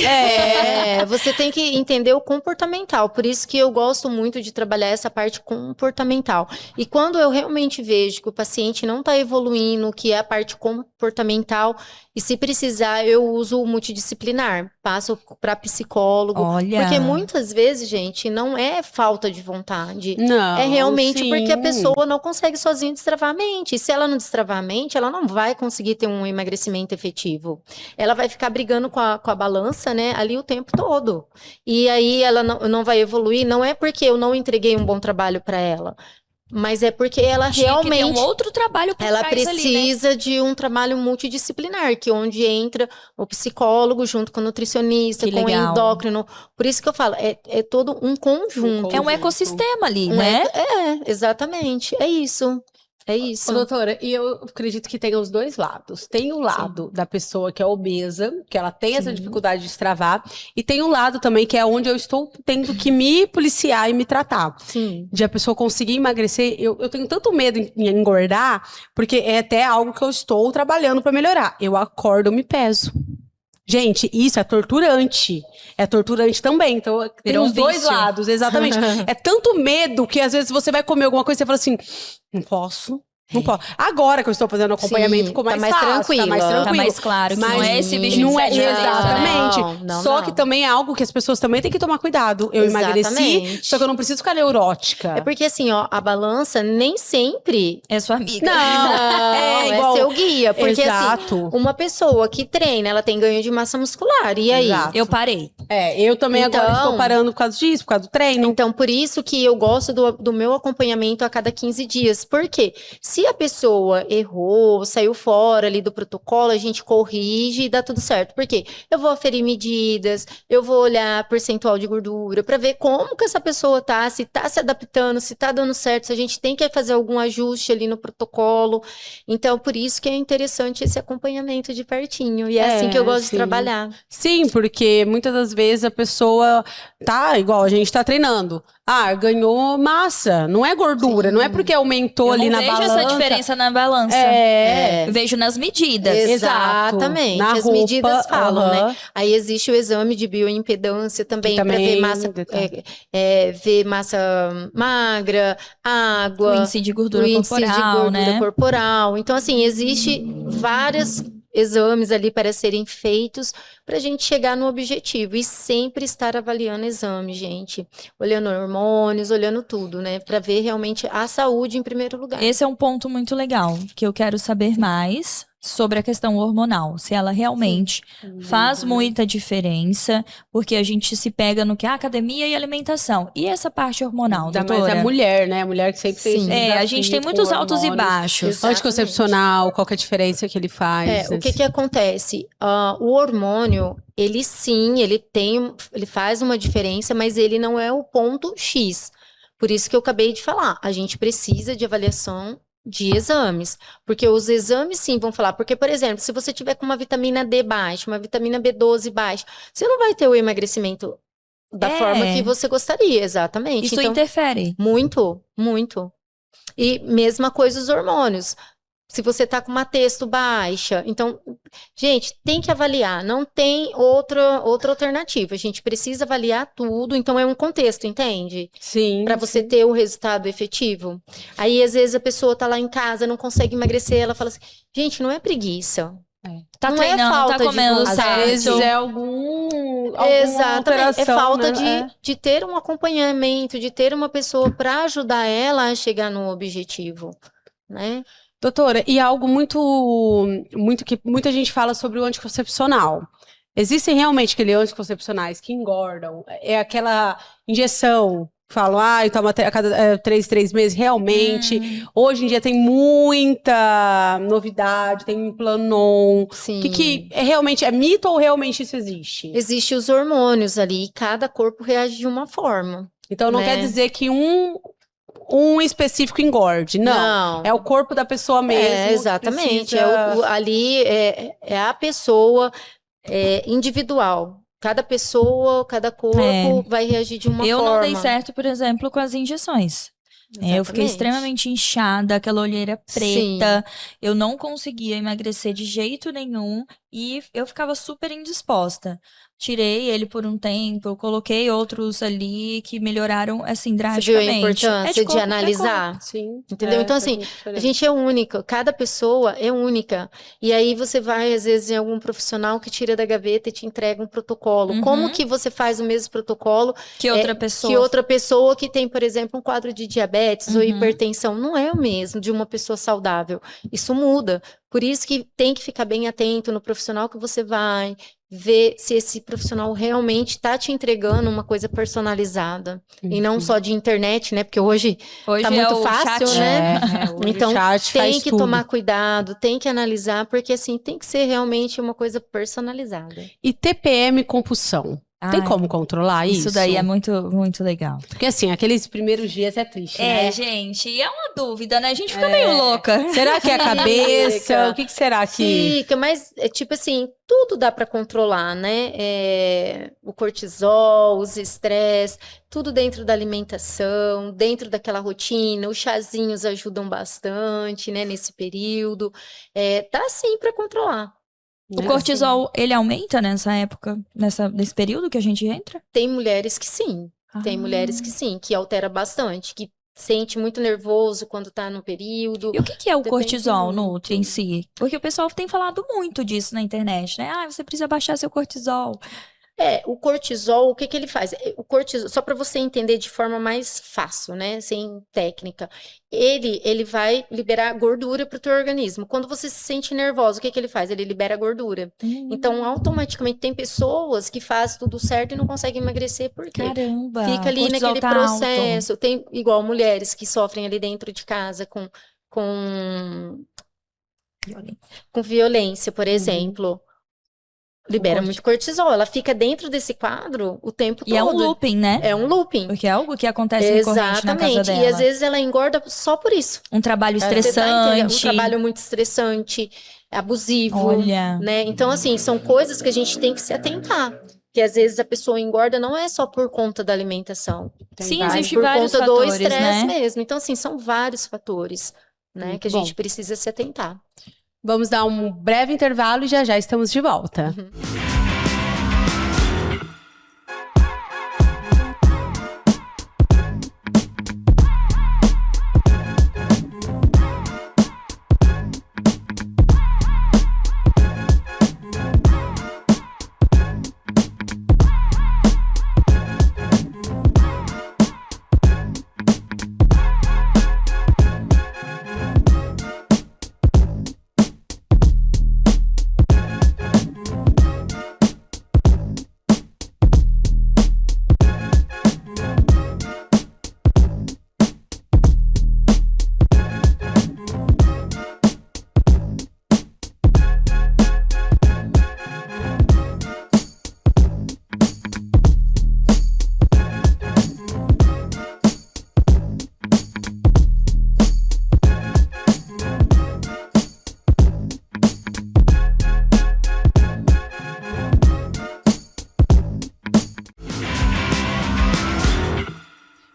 Você tem que entender o comportamental. Por isso que eu gosto muito de trabalhar essa parte comportamental. E quando eu realmente vejo que o paciente não está evoluindo, que é a parte comportamental, e se precisar, eu uso o multidisciplinar. Passo para psicólogo. Olha. Porque muitas vezes, gente, não é falta de vontade. Não, É realmente sim. porque a pessoa não consegue sozinha destravar a mente. E se ela não destravar a mente, ela não vai conseguir ter um emagrecimento efetivo. Ela vai ficar brigando com a balança, né, ali o tempo todo. E aí ela não vai evoluir. Não é porque eu não entreguei um bom trabalho para ela, mas é porque ela Tinha que ter realmente... um outro trabalho por Ela trás ali, né? precisa de um trabalho multidisciplinar, que onde entra o psicólogo junto com o nutricionista, Que com o legal. endócrino. Por isso que eu falo, é todo um conjunto. É um ecossistema ali, Um né? Exatamente. É isso. É isso. Ô, doutora, e eu acredito que tem os dois lados. Tem o lado da pessoa que é obesa, que ela tem essa Sim. dificuldade de destravar, e tem um lado também que é onde eu estou tendo que me policiar e me tratar. Sim. De a pessoa conseguir emagrecer, eu tenho tanto medo em engordar, porque é até algo que eu estou trabalhando para melhorar. Eu acordo, eu me peso. Gente, isso é torturante. É torturante também. Então, tem Virou um os dois vício. lados, exatamente. É tanto medo que às vezes você vai comer alguma coisa e você fala assim: não posso. Não posso. Agora que eu estou fazendo acompanhamento, Sim, ficou tá mais mais fácil, tranquilo. tá mais Tá tranquilo. Tá mais claro que não Mas é esse bicho não de é sete cabeças, né? exatamente. Não, Só não. que também é algo que as pessoas também têm que tomar cuidado. Eu emagreci, Exatamente. só que eu não preciso ficar neurótica. É porque assim, ó, a balança nem sempre É sua amiga. é igual- seu guia. Porque Exato. assim, uma pessoa que treina, ela tem ganho de massa muscular. E aí? Exato. Eu parei. Eu também agora Então- estou parando por causa disso, por causa do treino. Então, por isso que eu gosto do meu acompanhamento a cada 15 dias. Por quê? Se a pessoa errou, saiu fora ali do protocolo, a gente corrige e dá tudo certo. Por quê? Eu vou aferir medidas, eu vou olhar percentual de gordura para ver como que essa pessoa tá, se tá se adaptando, se tá dando certo, se a gente tem que fazer algum ajuste ali no protocolo. Então, por isso que é interessante esse acompanhamento de pertinho. E é assim que eu gosto de trabalhar. Sim, porque muitas das vezes a pessoa tá igual a gente tá treinando. Ah, ganhou massa, não é gordura, não é porque aumentou ali na balança. Eu não vejo essa diferença na balança. Eu vejo nas medidas. Exatamente. Na As roupa, medidas falam, né? Aí existe o exame de bioimpedância também, para ver massa, ver massa magra, água, O índice de gordura corporal, né? Então, assim, existe vários exames ali para serem feitos para a gente chegar no objetivo e sempre estar avaliando exame, gente, olhando hormônios, olhando tudo, né, para ver realmente a saúde em primeiro lugar. Esse é um ponto muito legal, que eu quero saber mais sobre a questão hormonal, se ela realmente faz muita diferença, porque a gente se pega no que é academia e alimentação. E essa parte hormonal, doutora? Mas a mulher, né? A mulher que sempre tem esse desafio a gente tem muitos altos e baixos. Exatamente. Anticoncepcional, qual que é a diferença que ele faz? O que acontece? O hormônio, ele sim, ele faz uma diferença, mas ele não é o ponto X. Por isso que eu acabei de falar, a gente precisa de avaliação de exames, porque os exames sim vão falar, porque, por exemplo, se você tiver com uma vitamina D baixa, uma vitamina B12 baixa, você não vai ter o emagrecimento da forma que você gostaria, exatamente. Isso então, interfere. Muito, muito. E mesma coisa os hormônios. Se você tá com uma testo baixa, então, gente, tem que avaliar, não tem outra alternativa. A gente precisa avaliar tudo, então é um contexto, entende? Sim. Para você ter o resultado efetivo. Aí, às vezes, a pessoa tá lá em casa, não consegue emagrecer, ela fala assim, gente, não é preguiça. Tá não treinando, é falta tá comendo de vontade. Às vezes é alguma Exatamente, é falta né? de ter um acompanhamento, de ter uma pessoa para ajudar ela a chegar no objetivo, né? Doutora, e algo muito que muita gente fala sobre o anticoncepcional. Existem realmente aqueles anticoncepcionais que engordam? É aquela injeção, falam, toma a cada 3 meses, realmente. Hoje em dia tem muita novidade, tem Implanon. Sim. Que realmente é mito ou realmente isso existe? Existem os hormônios ali, e cada corpo reage de uma forma. Então não quer dizer que um específico engorde, não. É o corpo da pessoa mesmo. Exatamente. Ali é a pessoa individual. Cada pessoa, cada corpo vai reagir de uma forma. Eu não dei certo, por exemplo, com as injeções. Eu fiquei extremamente inchada, aquela olheira preta. Sim. Eu não conseguia emagrecer de jeito nenhum e eu ficava super indisposta. Tirei ele por um tempo, coloquei outros ali que melhoraram, assim, drasticamente. Você viu a importância de analisar? Sim. Entendeu? Então, assim, a gente é única, cada pessoa é única. E aí você vai, às vezes, em algum profissional que tira da gaveta e te entrega um protocolo. Como que você faz o mesmo protocolo que outra pessoa? Que outra pessoa que tem, por exemplo, um quadro de diabetes ou hipertensão. Não é o mesmo de uma pessoa saudável. Isso muda. Por isso que tem que ficar bem atento no profissional que você vai, ver se esse profissional realmente está te entregando uma coisa personalizada. E não só de internet, né? Porque hoje tá muito fácil, chat, né? Então, tem que tudo. tomar cuidado, tem que analisar, porque assim, tem que ser realmente uma coisa personalizada. E TPM compulsão? Tem como controlar isso? Isso daí é muito, muito legal. Porque assim, aqueles primeiros dias é triste, né? Gente, é uma dúvida, né? A gente fica meio louca. Será que é a cabeça? O que será que... Fica, mas tipo assim, tudo dá para controlar, né? O cortisol, os estresses, tudo dentro da alimentação, dentro daquela rotina. Os chazinhos ajudam bastante, né? Nesse período. Tá sim para controlar. O cortisol, ele aumenta nessa época, nesse período que a gente entra? Tem mulheres que sim. Tem mulheres que sim, que altera bastante, que sente muito nervoso quando tá no período. E o que é o cortisol, Nutri, em si? Porque o pessoal tem falado muito disso na internet, né? Você precisa baixar seu cortisol. O cortisol, o que ele faz? O cortisol, só para você entender de forma mais fácil, né? Sem técnica. Ele vai liberar gordura para o teu organismo. Quando você se sente nervosa, o que ele faz? Ele libera gordura. Então, automaticamente, tem pessoas que fazem tudo certo e não conseguem emagrecer porque fica ali naquele processo. Tem, igual mulheres que sofrem ali dentro de casa com com violência, por exemplo, libera muito cortisol. Ela fica dentro desse quadro o tempo todo. E é um looping, né? É um looping. Porque é algo que acontece recorrente na casa dela. E às vezes ela engorda só por isso. Um trabalho Você tá estressante. entendendo? Um trabalho muito estressante, abusivo, Olha. né? Então, assim, são coisas que a gente tem que se atentar. Que às vezes a pessoa engorda não é só por conta da alimentação. Sim, Mas existe por vários conta fatores, do estresse né? mesmo. Então, assim, são vários fatores, né, Muito que a bom. gente precisa se atentar. Vamos dar um breve intervalo e já já estamos de volta.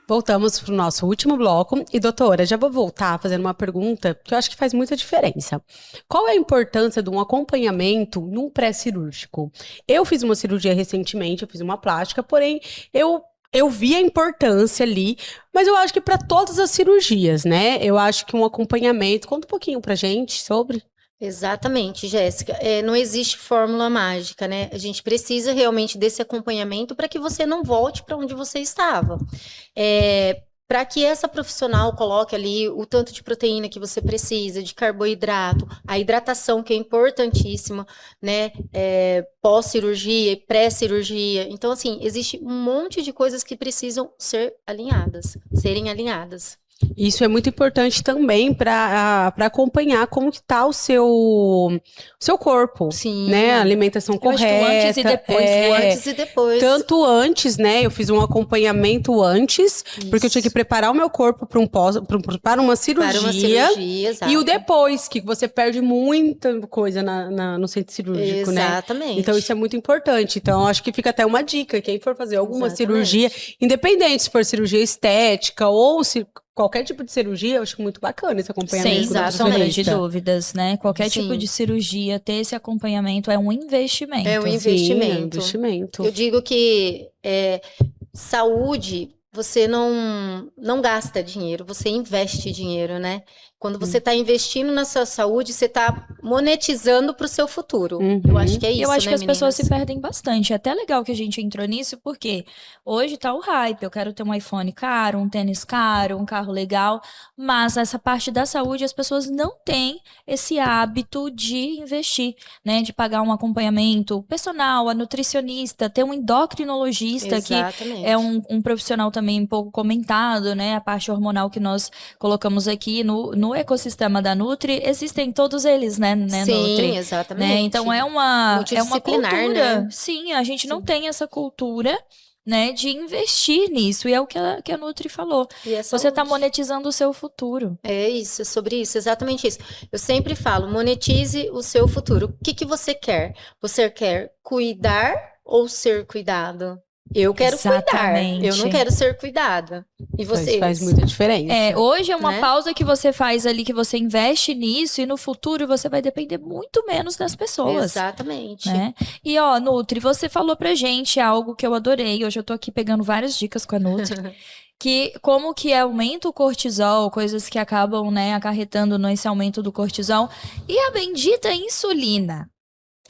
Voltamos para o nosso último bloco. E, doutora, já vou voltar fazendo uma pergunta que eu acho que faz muita diferença. Qual é a importância de um acompanhamento num pré-cirúrgico? Eu fiz uma cirurgia recentemente, eu fiz uma plástica, porém, eu vi a importância ali, mas eu acho que para todas as cirurgias, né? Eu acho que um acompanhamento... Conta um pouquinho pra gente sobre... Exatamente, Jéssica. Não existe fórmula mágica, né? A gente precisa realmente desse acompanhamento para que você não volte para onde você estava. Para que essa profissional coloque ali o tanto de proteína que você precisa, de carboidrato, a hidratação que é importantíssima, né? Pós-cirurgia e pré-cirurgia. Então, assim, existe um monte de coisas que precisam serem alinhadas. Isso é muito importante também para acompanhar como que tá o seu corpo, Sim. né? A alimentação Eu acho que correta. o antes e depois, O antes e depois. Tanto antes, né? Eu fiz um acompanhamento antes, porque eu tinha que preparar o meu corpo para uma cirurgia. Para uma cirurgia, exato. E o depois, que você perde muita coisa no centro cirúrgico, né? Exatamente. Então, isso é muito importante. Então, acho que fica até uma dica. Quem for fazer alguma Exatamente. cirurgia, independente se for cirurgia estética ou se qualquer tipo de cirurgia, eu acho muito bacana esse acompanhamento. Sem exatamente. sombra de dúvidas, né? Qualquer Sim. tipo de cirurgia, ter esse acompanhamento é um investimento. É um Sim, investimento. investimento. Eu digo que saúde, você não gasta dinheiro, você investe dinheiro, né? Quando você está investindo na sua saúde, você está monetizando para o seu futuro. Uhum. Eu acho que é isso, Eu acho né, que as pessoas se meninas? perdem bastante. É até legal que a gente entrou nisso, porque hoje tá o hype. Eu quero ter um iPhone caro, um tênis caro, um carro legal. Mas essa parte da saúde, as pessoas não têm esse hábito de investir, né? De pagar um acompanhamento personal, a nutricionista, ter um endocrinologista, que Exatamente. é um profissional também um pouco comentado, né? A parte hormonal que nós colocamos aqui no ecossistema da Nutri, existem todos eles, né? Sim, Nutri, exatamente. né? Então é uma Multidisciplinar, cultura. né? Sim, a gente não tem essa cultura, né, de investir nisso. E é o que a Nutri falou. E é Você está saúde. monetizando o seu futuro. É isso, é sobre isso, exatamente isso. Eu sempre falo, monetize o seu futuro. O que você quer? Você quer cuidar ou ser cuidado? Eu quero Exatamente. cuidar, eu não quero ser cuidada. E Isso vocês? faz muita diferença. Hoje é uma Né? pausa que você faz ali, que você investe nisso, e no futuro você vai depender muito menos das pessoas. Exatamente. Né? E ó, Nutri, você falou pra gente algo que eu adorei. Hoje eu tô aqui pegando várias dicas com a Nutri. Que como que aumenta o cortisol, coisas que acabam, né, acarretando nesse aumento do cortisol. E a bendita insulina.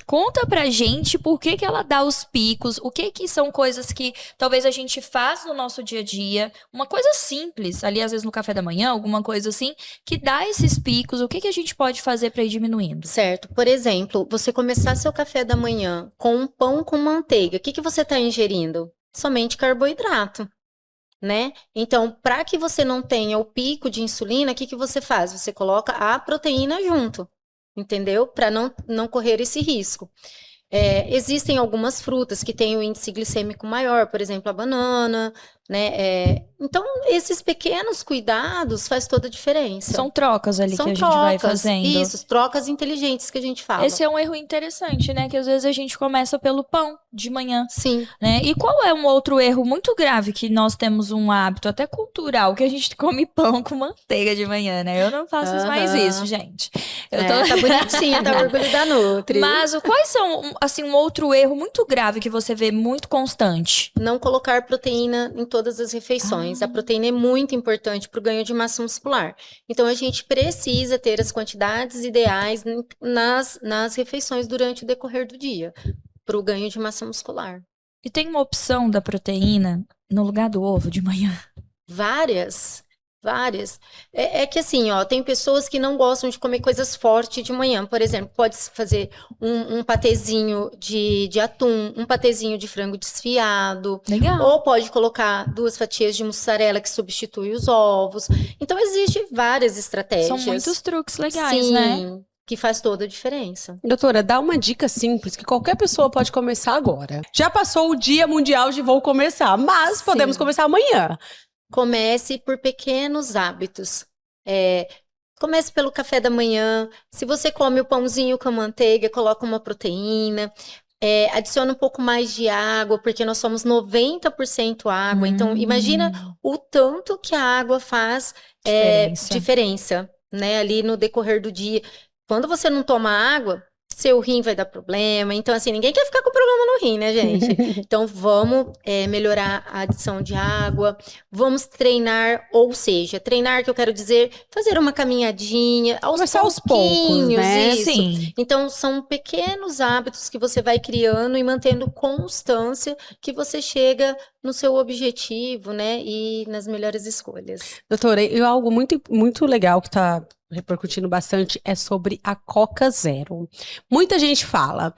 Conta pra gente por que ela dá os picos, o que são coisas que talvez a gente faz no nosso dia a dia, uma coisa simples, ali às vezes no café da manhã, alguma coisa assim, que dá esses picos, o que a gente pode fazer pra ir diminuindo? Certo. Por exemplo, você começar seu café da manhã com um pão com manteiga, o que você está ingerindo? Somente carboidrato. né? Então, para que você não tenha o pico de insulina, o que que você faz? Você coloca a proteína junto, entendeu? Para não correr esse risco. Existem algumas frutas que têm o índice glicêmico maior, por exemplo, a banana, né? Então, esses pequenos cuidados faz toda a diferença. São trocas ali São que a gente vai trocas, fazendo. isso, trocas inteligentes que a gente fala. Esse é um erro interessante, né? Que às vezes a gente começa pelo pão de manhã, Sim. né? E qual é um outro erro muito grave que nós temos um hábito até cultural, que a gente come pão com manteiga de manhã, né? Eu não faço mais isso, gente. Tá bonitinha, tá orgulho da Nutri. Mas quais são, assim, um outro erro muito grave que você vê muito constante? Não colocar proteína em todas as refeições. A proteína é muito importante para o ganho de massa muscular. Então, a gente precisa ter as quantidades ideais nas refeições durante o decorrer do dia, para o ganho de massa muscular. E tem uma opção da proteína no lugar do ovo de manhã? Várias. É que assim, ó, tem pessoas que não gostam de comer coisas fortes de manhã. Por exemplo, pode fazer um patezinho de atum, um patezinho de frango desfiado. Legal. Ou pode colocar 2 fatias de mussarela que substitui os ovos. Então, existem várias estratégias. São muitos truques legais, Sim, né? que faz toda a diferença. Doutora, dá uma dica simples que qualquer pessoa pode começar agora. Já passou o Dia Mundial de Vou Começar, mas Sim. podemos começar amanhã. Comece por pequenos hábitos. Comece pelo café da manhã. Se você come o pãozinho com a manteiga, coloca uma proteína. Adiciona um pouco mais de água, porque nós somos 90% água. Então, imagina o tanto que a água faz diferença, né? Ali no decorrer do dia. Quando você não toma água, seu rim vai dar problema. Então, assim, ninguém quer ficar com problema no rim, né, gente? Então, vamos melhorar a adição de água. Vamos treinar, ou seja, treinar que eu quero dizer, fazer uma caminhadinha Começar aos poucos, né? Isso. Sim. Então, são pequenos hábitos que você vai criando e mantendo constância que você chega no seu objetivo, né? E nas melhores escolhas. Doutora, e algo muito, muito legal que tá repercutindo bastante é sobre a Coca Zero. Muita gente fala,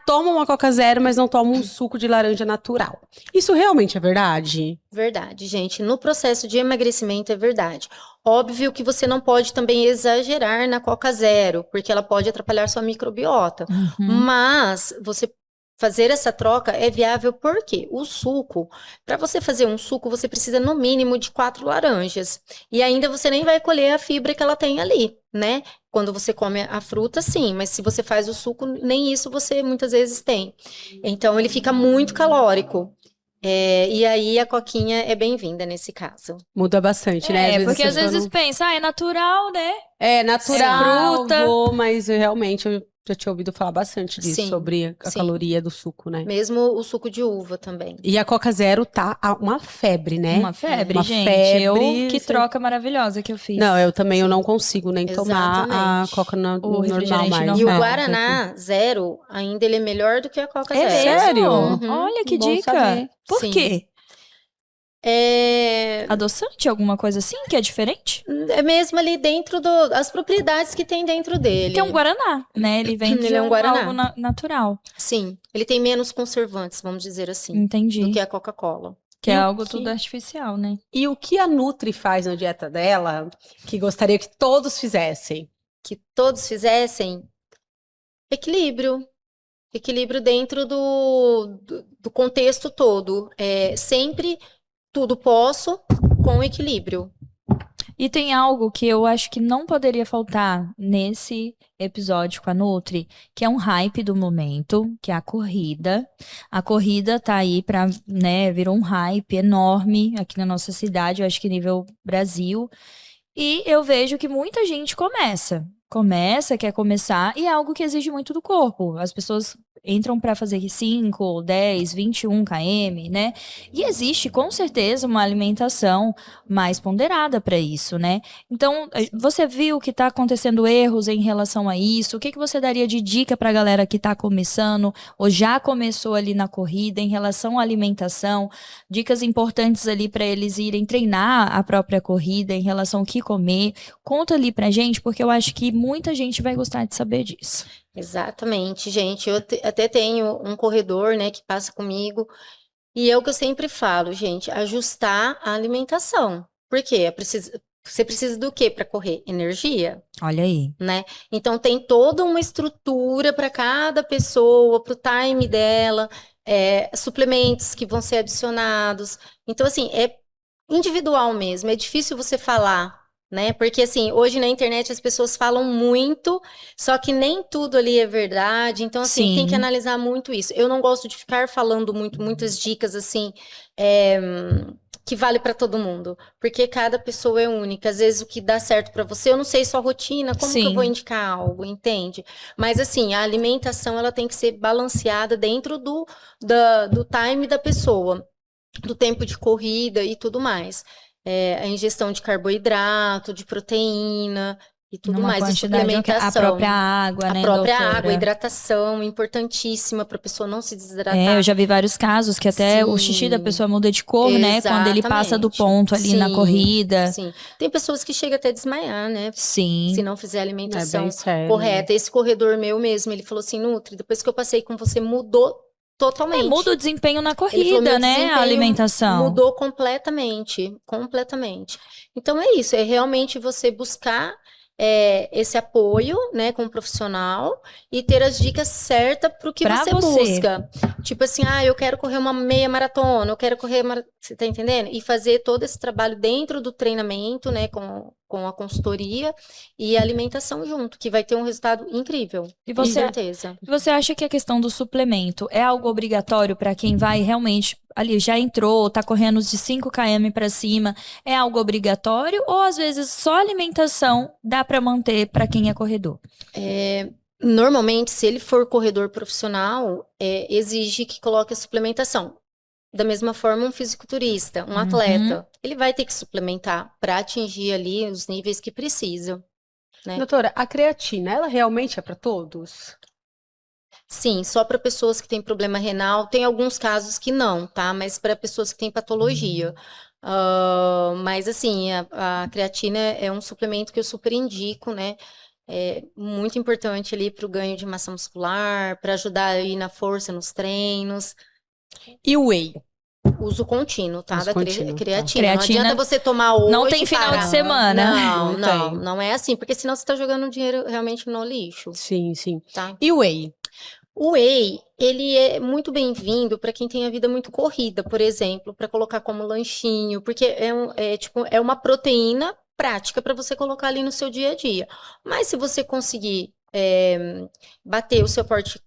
toma uma Coca Zero, mas não toma um suco de laranja natural. Isso realmente é verdade? Verdade, gente. No processo de emagrecimento é verdade. Óbvio que você não pode também exagerar na Coca Zero, porque ela pode atrapalhar sua microbiota. Mas você fazer essa troca é viável porque o suco, para você fazer um suco, você precisa no mínimo de 4 laranjas. E ainda você nem vai colher a fibra que ela tem ali, né? Quando você come a fruta, sim, mas se você faz o suco, nem isso você muitas vezes tem. Então, ele fica muito calórico. E aí a coquinha é bem-vinda nesse caso. Muda bastante, né? Porque às a pessoa vezes pensa, é natural, né? É natural, fruta. mas realmente eu já tinha ouvido falar bastante disso, Sim, sobre a sim. caloria do suco, né? Mesmo o suco de uva também. E a Coca Zero tá uma febre, né? Uma febre, Uma gente. febre, Que troca maravilhosa que eu fiz. Não, eu também eu não consigo nem tomar a Exatamente. Coca normal refrigerante mais. normal. E o Não, Guaraná Zero, ainda ele é melhor do que a Coca É Zero. Sério? mesmo? Uhum. Olha que Bom dica. saber. Por Sim. quê? É Adoçante, alguma coisa assim que é diferente? mesmo ali dentro as propriedades que tem dentro dele. Que é um guaraná, né? Ele vem Ele de é um guaraná. algo natural. Sim, ele tem menos conservantes, vamos dizer assim, Entendi. do que a Coca-Cola. Que é E o algo que- tudo artificial, né? E o que a Nutri faz na dieta dela, que gostaria que todos fizessem? Que todos fizessem equilíbrio. Equilíbrio dentro do contexto todo. Sempre tudo posso com equilíbrio. E tem algo que eu acho que não poderia faltar nesse episódio com a Nutri, que é um hype do momento, que é a corrida. A corrida tá aí pra, né, virou um hype enorme aqui na nossa cidade, eu acho que nível Brasil. E eu vejo que muita gente quer começar, e é algo que exige muito do corpo. As pessoas entram para fazer 5, 10, 21 km, né? E existe, com certeza, uma alimentação mais ponderada para isso, né? Então, você viu que está acontecendo erros em relação a isso? O que você daria de dica para a galera que está começando ou já começou ali na corrida em relação à alimentação? Dicas importantes ali para eles irem treinar a própria corrida em relação ao que comer. Conta ali pra gente, porque eu acho que muita gente vai gostar de saber disso. Exatamente, gente. Eu até tenho um corredor, né, que passa comigo. E é o que eu sempre falo, gente, ajustar a alimentação. Por quê? Você precisa do quê para correr? Energia, Olha aí. né? Então tem toda uma estrutura para cada pessoa, para o time dela, suplementos que vão ser adicionados. Então, assim, é individual mesmo, é difícil você falar, né? Porque, assim, hoje na internet as pessoas falam muito, só que nem tudo ali é verdade. Então, assim, tem que Sim. analisar muito isso. Eu não gosto de ficar falando muitas dicas, assim, que vale para todo mundo, porque cada pessoa é única. Às vezes o que dá certo para você, eu não sei sua rotina, como que eu vou Sim. indicar algo, entende? Mas assim, a alimentação ela tem que ser balanceada dentro do time da pessoa, do tempo de corrida e tudo mais. A ingestão de carboidrato, de proteína e tudo Numa mais, e quantidade, a suplementação. própria água, A né, própria doutora? água, hidratação, importantíssima para a pessoa não se desidratar. Eu já vi vários casos que até o xixi da Sim. pessoa muda de cor, né? Quando ele passa do Exatamente. ponto ali na Sim, corrida. Sim. Tem pessoas que chegam até a desmaiar, né? Sim. Se não fizer a alimentação bem sério. correta. Esse corredor meu mesmo, ele falou assim, Nutri, depois que eu passei com você, mudou totalmente. Muda o desempenho na Ele falou, corrida, meu né? desempenho A alimentação. mudou completamente, completamente. Então é isso, é realmente você buscar esse apoio, né, como profissional e ter as dicas certas para o que Pra você você. busca. Tipo assim, eu quero correr uma meia maratona, eu quero correr, você tá entendendo? E fazer todo esse trabalho dentro do treinamento, né, com a consultoria e a alimentação junto, que vai ter um resultado incrível, E com você, certeza. você acha que a questão do suplemento é algo obrigatório para quem vai realmente ali já entrou, tá correndo de 5 km para cima, é algo obrigatório ou às vezes só alimentação dá para manter para quem é corredor? Normalmente, se ele for corredor profissional, exige que coloque a suplementação. Da mesma forma, um fisiculturista, um atleta, ele vai ter que suplementar para atingir ali os níveis que precisam. Né? Doutora, a creatina, ela realmente é para todos? Sim, só para pessoas que têm problema renal. Tem alguns casos que não, tá? Mas para pessoas que têm patologia. Mas assim, a creatina é um suplemento que eu super indico, né? É muito importante ali para o ganho de massa muscular, para ajudar aí na força nos treinos. E o whey? Uso contínuo, tá? Uso Da contínuo, tá. creatina. Não Creatina adianta você tomar hoje não tem e final de parar. semana. Não é assim, porque senão você tá jogando dinheiro realmente no lixo, Sim, sim. tá? E o whey? O whey, ele é muito bem-vindo para quem tem a vida muito corrida, por exemplo, para colocar como lanchinho, porque é uma proteína prática para você colocar ali no seu dia a dia. Mas se você conseguir bater o seu aporte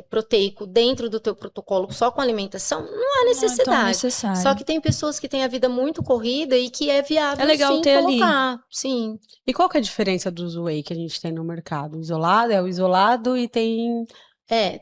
proteico dentro do teu protocolo só com alimentação, não há necessidade. Não é tão necessário. Só que tem pessoas que têm a vida muito corrida e que é viável É legal sim ter ali. colocar. Sim. E qual que é a diferença dos whey que a gente tem no mercado? Isolado, é o isolado e tem...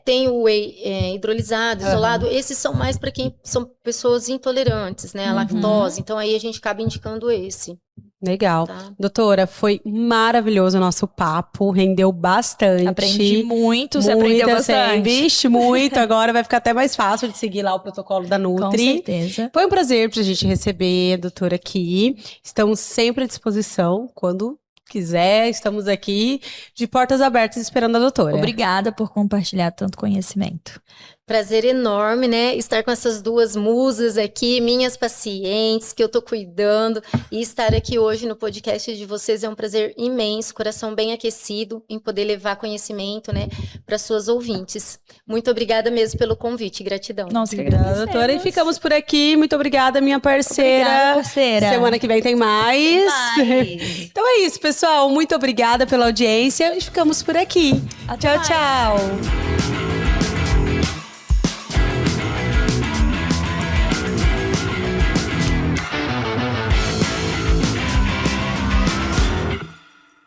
Tem o whey hidrolisado, isolado. Esses são mais para quem são pessoas intolerantes, né? A lactose. Então aí a gente acaba indicando esse. Legal. Tá? Doutora, foi maravilhoso o nosso papo, rendeu bastante. Aprendi muito, você aprendeu bastante. Vixe, muito. Agora vai ficar até mais fácil de seguir lá o protocolo da Nutri. Com certeza. Foi um prazer pra gente receber a doutora aqui. Estamos sempre à disposição, quando quiser, estamos aqui de portas abertas esperando a doutora. Obrigada por compartilhar tanto conhecimento. Prazer enorme, né? Estar com essas duas musas aqui, minhas pacientes, que eu tô cuidando. E estar aqui hoje no podcast de vocês é um prazer imenso, coração bem aquecido em poder levar conhecimento, né, para suas ouvintes. Muito obrigada mesmo pelo convite, gratidão. Nossa, que Obrigada, agradecemos. doutora. E ficamos por aqui. Muito obrigada, minha parceira. Obrigada, parceira. Semana que vem tem mais. Mais. Então é isso, pessoal. Muito obrigada pela audiência e ficamos por aqui. Até tchau, mais. tchau.